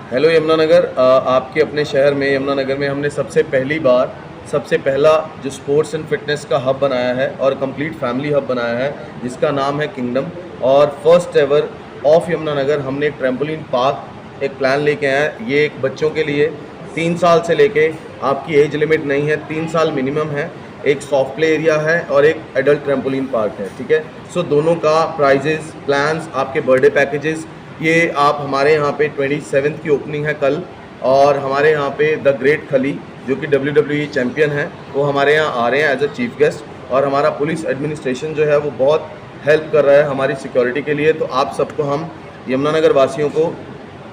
Hello Yamunanagar, आपके अपने शहर में यमुनानगर में हमने सबसे पहला जो स्पोर्ट्स एंड फिटनेस का हब बनाया है और कंप्लीट फैमिली हब बनाया है जिसका नाम है किंगडम। और फर्स्ट एवर ऑफ यमुनानगर हमने एक ट्रैम्पोलिन पार्क एक प्लान लेके आया है। ये एक बच्चों के लिए 3 साल से लेके, आपकी एज लिमिट नहीं है, 3 साल मिनिमम है। एक सॉफ्ट प्ले एरिया है और एक एडल्ट ट्रैम्पोलिन पार्क है, ठीक है। सो दोनों का प्राइजेस, प्लान्स, आपके बर्थडे पैकेजेस, ये आप हमारे यहाँ पे 27 की ओपनिंग है कल। और हमारे यहाँ पे द ग्रेट खली जो कि WWE चैम्पियन है वो हमारे यहाँ आ रहे हैं एज अ चीफ गेस्ट। और हमारा पुलिस एडमिनिस्ट्रेशन जो है वो बहुत हेल्प कर रहा है हमारी सिक्योरिटी के लिए। तो आप सबको, हम यमुनानगर वासियों को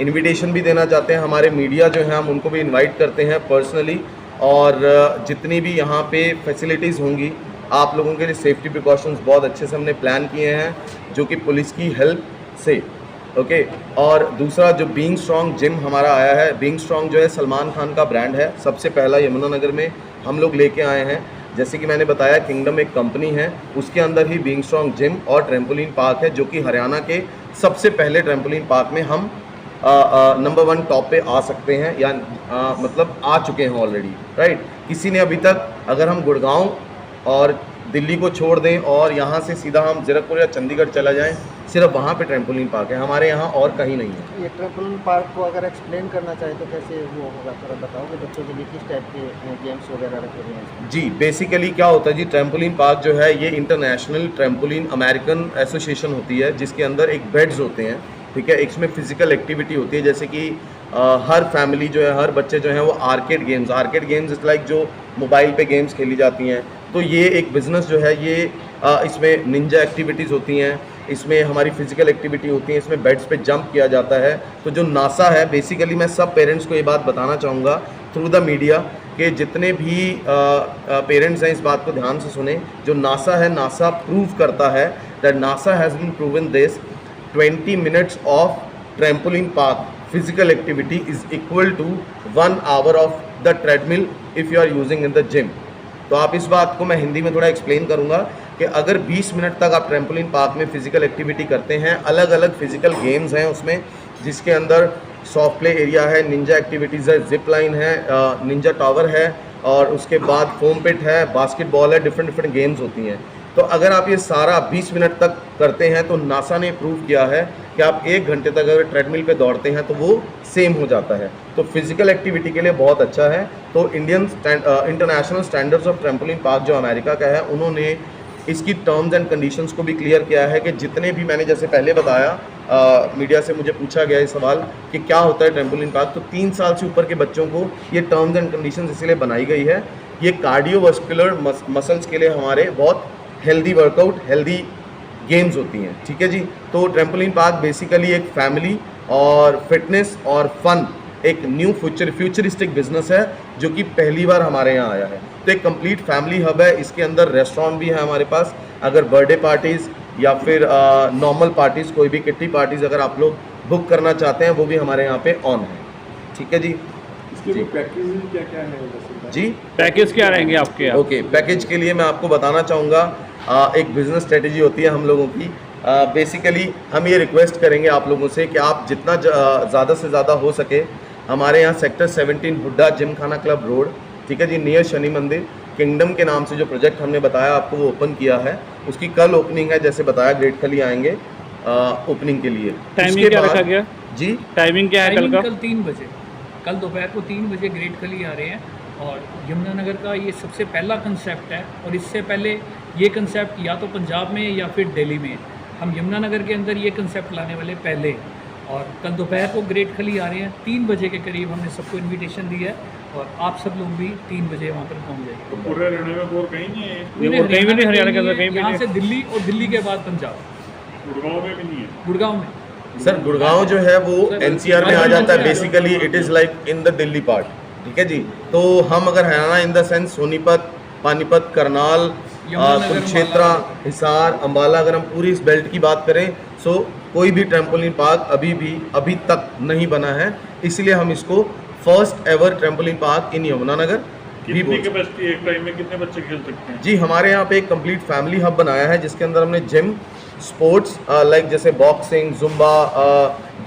इनविटेशन भी देना चाहते हैं। हमारे मीडिया जो है हम उनको भी इनवाइट करते हैं पर्सनली। और जितनी भी यहाँ पे फैसिलिटीज़ होंगी आप लोगों के लिए, सेफ्टी प्रिकॉशंस बहुत अच्छे से हमने प्लान किए हैं जो कि पुलिस की हेल्प से, ओके। और दूसरा जो बीइंग स्ट्रॉन्ग जिम हमारा आया है। बीइंग स्ट्रॉन्ग जो है सलमान खान का ब्रांड है, सबसे पहला यमुनानगर में हम लोग लेके आए हैं। जैसे कि मैंने बताया, किंगडम एक कंपनी है, उसके अंदर ही बीइंग स्ट्रॉन्ग जिम और ट्रैम्पोलिन पार्क है जो कि हरियाणा के सबसे पहले ट्रैम्पोलिन पार्क में हम नंबर 1 टॉप पे आ सकते हैं, या मतलब आ चुके हैं ऑलरेडी, राइट। किसी ने अभी तक, अगर हम गुड़गांव और दिल्ली को छोड़ दें और यहाँ से सीधा हम जीरकपुर या चंडीगढ़ चला जाएं, सिर्फ वहाँ पे ट्रैम्पोलिन पार्क है, हमारे यहाँ और कहीं नहीं है। ये ट्रैम्पोलिन पार्क को अगर एक्सप्लेन करना चाहे तो कैसे वो होगा, थोड़ा बताओगे बच्चों के लिए किस टाइप के गेम्स वगैरह रखे हुए हैं? जी, बेसिकली क्या होता है जी, ट्रैम्पोलिन पार्क जो है ये इंटरनेशनल ट्रैम्पोलिन अमेरिकन एसोसिएशन होती है जिसके अंदर एक बेड्स होते हैं, ठीक है। इसमें फिजिकल एक्टिविटी होती है, जैसे कि हर फैमिली जो है, हर बच्चे जो हैं वो आर्केड गेम्स इस लाइक जो मोबाइल पे गेम्स खेली जाती हैं, तो ये एक बिज़नेस जो है ये इसमें निंजा एक्टिविटीज़ होती हैं, इसमें हमारी फिजिकल एक्टिविटी होती है, इसमें बेड्स पे जंप किया जाता है। तो जो नासा है, बेसिकली मैं सब पेरेंट्स को ये बात बताना चाहूँगा थ्रू द मीडिया कि जितने भी पेरेंट्स हैं इस बात को ध्यान से सुने। जो नासा है, नासा प्रूव करता है that NASA has been proven this 20 minutes of trampoline park physical activity is equal to 1 hour of the treadmill if you are using in the gym। तो आप इस बात को मैं हिंदी में थोड़ा एक्सप्लेन करूँगा कि अगर 20 मिनट तक आप ट्रैम्पोलिन पार्क में फ़िज़िकल एक्टिविटी करते हैं, अलग अलग फ़िज़िकल गेम्स हैं उसमें, जिसके अंदर सॉफ्ट प्ले एरिया है, निंजा एक्टिविटीज़ है, जिप लाइन है, निंजा टावर है, और उसके बाद फोम पिट है, बास्केटबॉल है, डिफरेंट गेम्स होती हैं। तो अगर आप ये सारा 20 मिनट तक करते हैं तो नासा ने प्रूव किया है कि आप 1 घंटे तक अगर ट्रेडमिल पे दौड़ते हैं तो वो सेम हो जाता है। तो फिजिकल एक्टिविटी के लिए बहुत अच्छा है। तो international standards of trampoline park जो अमेरिका का है, उन्होंने इसकी टर्म्स एंड कंडीशंस को भी क्लियर किया है कि जितने भी, मैंने जैसे पहले बताया, मीडिया से मुझे पूछा गया ये सवाल कि क्या होता है ट्रैम्पोलिन पार्क, तो 3 साल से ऊपर के बच्चों को ये टर्म्स एंड कंडीशंस इसलिए बनाई गई है। ये कार्डियोवास्कुलर मसल्स के लिए हमारे बहुत हेल्दी वर्कआउट, हेल्दी गेम्स होती हैं, ठीक है जी। तो ट्रैम्पोलिन पार्क बेसिकली एक फैमिली और फिटनेस और फन, एक न्यू फ्यूचरिस्टिक बिजनेस है जो कि पहली बार हमारे यहाँ आया है। तो एक कंप्लीट फैमिली हब है, इसके अंदर रेस्टोरेंट भी है हमारे पास। अगर बर्थडे पार्टीज़ या फिर नॉर्मल पार्टीज़, कोई भी किट्टी पार्टीज़ अगर आप लोग बुक करना चाहते हैं, वो भी हमारे यहाँ पे ऑन है, ठीक है जी। इसके पैकेज क्या है जी, पैकेज क्या रहेंगे आपके? ओके, पैकेज के लिए मैं आपको बताना चाहूँगा, एक बिज़नेस स्ट्रेटजी होती है हम लोगों की। बेसिकली हम ये रिक्वेस्ट करेंगे आप लोगों से कि आप जितना ज़्यादा से ज़्यादा हो सके, हमारे यहाँ सेक्टर 17 हुड्डा जिम खाना क्लब रोड, ठीक है जी, नियर शनि मंदिर, किंगडम के नाम से जो प्रोजेक्ट हमने बताया आपको वो ओपन किया है। उसकी कल ओपनिंग है, जैसे बताया ग्रेट खली आएंगे ओपनिंग के लिए। टाइमिंग क्या रखा गया जी? टाइमिंग क्या है कल का? कल 3 बजे, कल दोपहर को 3 बजे ग्रेट खली आ रहे हैं। और यमुनानगर का ये सबसे पहला कंसेप्ट है, और इससे पहले ये कंसेप्ट या तो पंजाब में या फिर दिल्ली में, हम यमुनानगर के अंदर ये कंसेप्ट लाने वाले पहले। और कल दोपहर को ग्रेट खली आ रहे हैं 3 बजे के करीब, हमने सबको इनविटेशन दी है और आप सब लोग भी 3 बजे वहाँ पर पहुँच जाएंगे। तो पूरे हरियाणा में और कहीं नहीं है? पूरे कहीं भी नहीं, हरियाणा के अंदर कहीं भी यहाँ नहीं? से दिल्ली, और दिल्ली के बाद पंजाब, गुड़गांव में भी नहीं है? गुड़गांव में। सर गुड़गांव जो है वो NCR में आ जाता है, basically it is like in the Delhi part, ठीक है जी। तो हम अगर Haryana in the sense Sonipat, Panipat, Karnal, Kurukshetra, Hisar, Ambala, अगर हम पूरी इस बेल्ट की बात करें, सो कोई भी ट्रैम्पोलिन पार्क अभी तक नहीं बना है। इसलिए हम इसको फर्स्ट एवर ट्रैम्पोलिन पार्क इन यमुनानगर भी कितनी कैपेसिटी, एक टाइम में कितने बच्चे खेल सकते हैं? जी, हमारे यहाँ पे एक कंप्लीट फैमिली हब बनाया है जिसके अंदर हमने जिम, स्पोर्ट्स लाइक जैसे boxing, Zumba,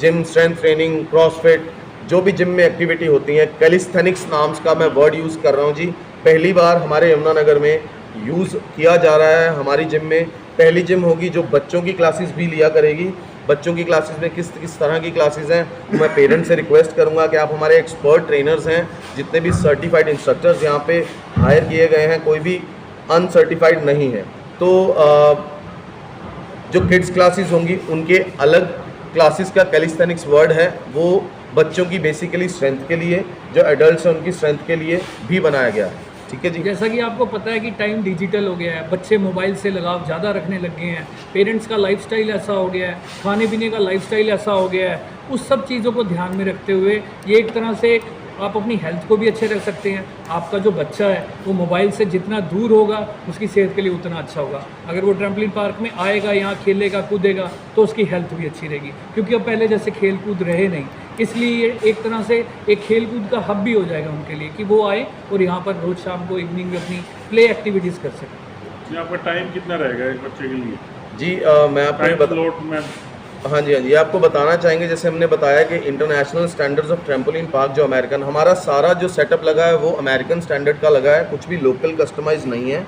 gym strength training, CrossFit, जो भी जिम में एक्टिविटी होती हैं, कैलिस्थेनिक्स नाम का मैं वर्ड यूज़ कर रहा हूँ जी, पहली बार हमारे यमुनानगर में यूज़ किया जा रहा है। हमारी जिम में पहली जिम होगी जो बच्चों की क्लासेस भी लिया करेगी। बच्चों की क्लासेस में किस किस तरह की क्लासेस हैं, तो मैं पेरेंट्स से रिक्वेस्ट करूंगा कि आप हमारे एक्सपर्ट ट्रेनर्स हैं, जितने भी सर्टिफाइड इंस्ट्रक्टर्स यहाँ पे हायर किए गए हैं, कोई भी अनसर्टिफाइड नहीं है। तो जो किड्स क्लासेस होंगी उनके अलग क्लासेस का कैलिस्थेनिक्स वर्ड है, वो बच्चों की बेसिकली स्ट्रेंथ के लिए, जो एडल्ट्स हैं उनकी स्ट्रेंथ के लिए भी बनाया गया है। ठीक है जी। जैसा कि आपको पता है कि टाइम डिजिटल हो गया है, बच्चे मोबाइल से लगाव ज़्यादा रखने लग गए हैं, पेरेंट्स का लाइफस्टाइल ऐसा हो गया है, खाने पीने का लाइफस्टाइल ऐसा हो गया है, उस सब चीज़ों को ध्यान में रखते हुए ये एक तरह से आप अपनी हेल्थ को भी अच्छे रख सकते हैं। आपका जो बच्चा है वो मोबाइल से जितना दूर होगा उसकी सेहत के लिए उतना अच्छा होगा। अगर वो ट्रैम्पोलिन पार्क में आएगा, यहाँ खेलेगा कूदेगा, तो उसकी हेल्थ भी अच्छी रहेगी, क्योंकि अब पहले जैसे खेल कूद रहे नहीं, इसलिए ये एक तरह से एक खेल कूद का हब भी हो जाएगा उनके लिए कि वो आए और यहाँ पर रोज़ शाम को इवनिंग में अपनी प्ले एक्टिविटीज़ कर सकें। जी, आपका टाइम कितना रहेगा एक बच्चे के लिए? जी मैं आपको हाँ जी, ये आपको बताना चाहेंगे, जैसे हमने बताया कि international standards of trampoline park जो अमेरिकन, हमारा सारा जो सेटअप लगा है वो अमेरिकन स्टैंडर्ड का लगा है, कुछ भी लोकल कस्टमाइज नहीं है।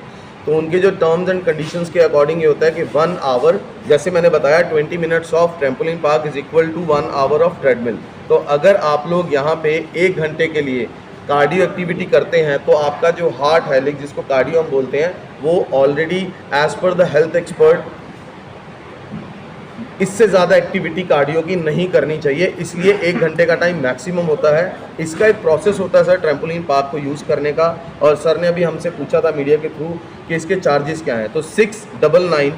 तो उनके जो टर्म्स एंड कंडीशंस के अकॉर्डिंग ये होता है कि 1 आवर, जैसे मैंने बताया 20 minutes of trampoline park is equal to 1 hour of treadmill. तो अगर आप लोग यहाँ पे 1 घंटे के लिए कार्डियो एक्टिविटी करते हैं तो आपका जो हार्ट है, लाइक जिसको कार्डियो हम बोलते हैं, वो already as per the health expert इससे ज़्यादा एक्टिविटी कार्डियो की नहीं करनी चाहिए, इसलिए 1 घंटे का टाइम मैक्सिमम होता है। इसका एक प्रोसेस होता है सर ट्रैम्पोलिन पार्क को यूज़ करने का, और सर ने अभी हमसे पूछा था मीडिया के थ्रू कि इसके चार्जेस क्या हैं। तो 699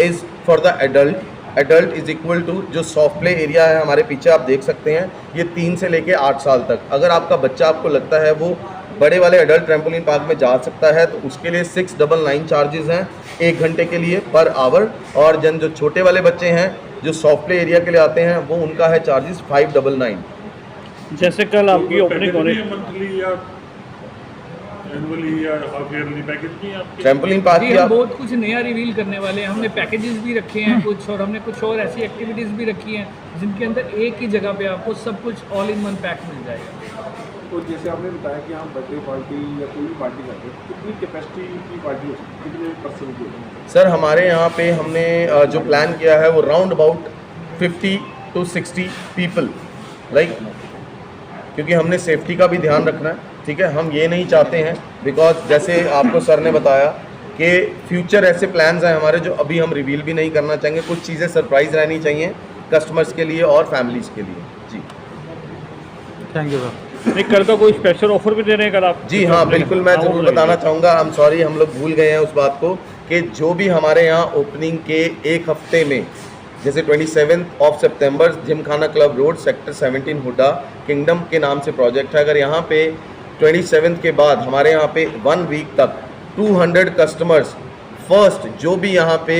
is for the adult is equal to, जो सॉफ्ट प्ले एरिया है हमारे पीछे आप देख सकते हैं, ये 3 से लेके 8 साल तक। अगर आपका बच्चा आपको लगता है वो बड़े वाले एडल्ट ट्रैम्पोलिन पार्क में जा सकता है तो उसके लिए 699 चार्जेस हैं 1 घंटे के लिए पर आवर। और जो छोटे वाले बच्चे हैं जो सॉफ्ट प्ले एरिया के लिए आते हैं वो उनका है चार्जेस 599। जैसे कल आपकी ओपनिंग होने मंथली या एनुअली या हाफ ईयरली पैकेज की आपकी ट्रैम्पोलिन पार्क जी, की हम बहुत कुछ नया रिवील करने वाले हैं। हमने पैकेजेस भी रखे हैं कुछ, और हमने कुछ और ऐसी एक्टिविटीज़ भी रखी हैं जिनके अंदर एक ही जगह पे आपको सब कुछ ऑल इन वन पैक मिल जाएगा। तो जैसे आपने बताया कि हम बर्थडे पार्टी या कोई भी पार्टी करते हैं, कितनी कैपेसिटी की पार्टी हो सकती है, कितने पर्सन की होती है? सर हमारे यहाँ पे हमने जो प्लान किया है वो round about 50 to 60 people, like, क्योंकि हमने सेफ्टी का भी ध्यान रखना है। ठीक है, हम ये नहीं चाहते हैं, बिकॉज जैसे आपको सर ने बताया कि फ्यूचर ऐसे प्लान्स हैं हमारे जो अभी हम रिवील भी नहीं करना चाहेंगे। कुछ चीज़ें सरप्राइज रहनी चाहिए कस्टमर्स के लिए और फैमिलीज़ के लिए। जी थैंक यू सर। नहीं, कल का कोई स्पेशल ऑफर भी दे रहे हैं कल आप? जी हाँ, बिल्कुल, मैं ज़रूर बताना चाहूँगा। आई एम सॉरी, हम लोग भूल गए हैं उस बात को कि जो भी हमारे यहाँ ओपनिंग के 1 हफ्ते में, जैसे 27 सितंबर gymkhana club road sector 17 HUDA kingdom के नाम से प्रोजेक्ट है। अगर यहाँ पे 27 के बाद हमारे यहाँ पे 1 वीक तक 200 कस्टमर्स फर्स्ट जो भी यहाँ पे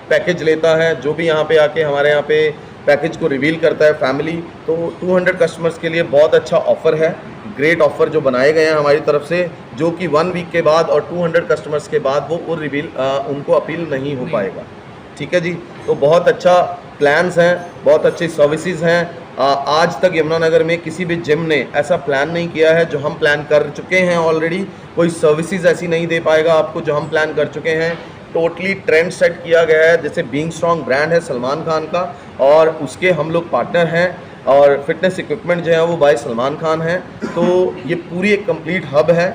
पैकेज लेता है, जो भी यहाँ पे आके हमारे यहाँ पे पैकेज को रिवील करता है फैमिली, तो 200 कस्टमर्स के लिए बहुत अच्छा ऑफ़र है। ग्रेट ऑफ़र जो बनाए गए हैं हमारी तरफ से, जो कि 1 वीक के बाद और 200 कस्टमर्स के बाद वो रिवील उनको अपील नहीं हो पाएगा। ठीक है जी, तो बहुत अच्छा प्लान्स हैं, बहुत अच्छी सर्विसेज हैं। आज तक यमुनानगर में किसी भी जिम ने ऐसा प्लान नहीं किया है जो हम प्लान कर चुके हैं ऑलरेडी। कोई सर्विसेज ऐसी नहीं दे पाएगा आपको जो हम प्लान कर चुके हैं। टोटली ट्रेंड सेट किया गया है। जैसे बीइंग स्ट्रॉन्ग ब्रांड है सलमान खान का, और उसके हम लोग पार्टनर हैं, और फिटनेस इक्विपमेंट जो है वो बाय सलमान खान है। तो ये पूरी एक कंप्लीट हब है।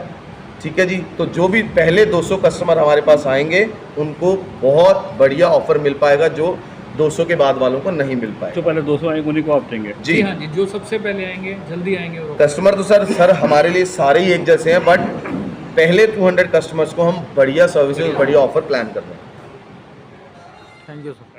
ठीक है जी, तो जो भी पहले 200 कस्टमर हमारे पास आएंगे उनको बहुत बढ़िया ऑफर मिल पाएगा जो 200 के बाद वालों को नहीं मिल पाएगा। जो पहले 200 आएंगे उन्हीं को आप देंगे? जी हाँ जी, जो सबसे पहले आएंगे जल्दी आएंगे। और कस्टमर तो सर हमारे लिए सारे ही एक जैसे हैं, बट पहले 200 कस्टमर्स को हम बढ़िया सर्विसेज, बढ़िया ऑफर प्लान कर रहे हैं। Thank you sir.